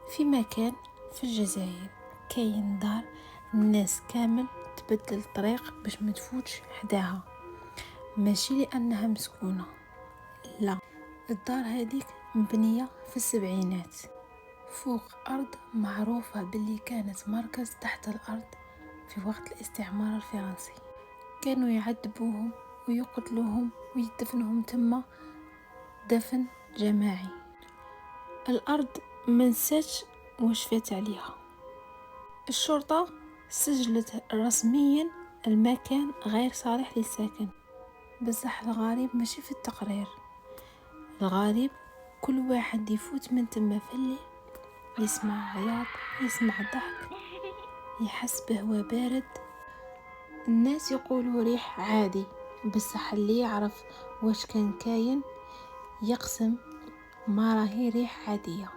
في مكان في الجزائر كاين دار الناس كامل تبدل الطريق باش ما تفوتش حداها، ماشي لانها مسكونه، لا، الدار هذيك مبنيه في السبعينات فوق ارض معروفه باللي كانت مركز تحت الارض في وقت الاستعمار الفرنسي. كانوا يعذبوهم ويقتلوهم ويدفنهم تما دفن جماعي. الارض منساتش واش فات عليها. الشرطة سجلت رسميا المكان غير صالح للسكن، بصح الغريب ماشي في التقرير، الغريب كل واحد يفوت من تما في الليل يسمع عياط، يسمع ضحك، يحس بهوا بارد. الناس يقولوا ريح عادي، بصح اللي يعرف واش كان كاين يقسم ما راهي ريح عادية.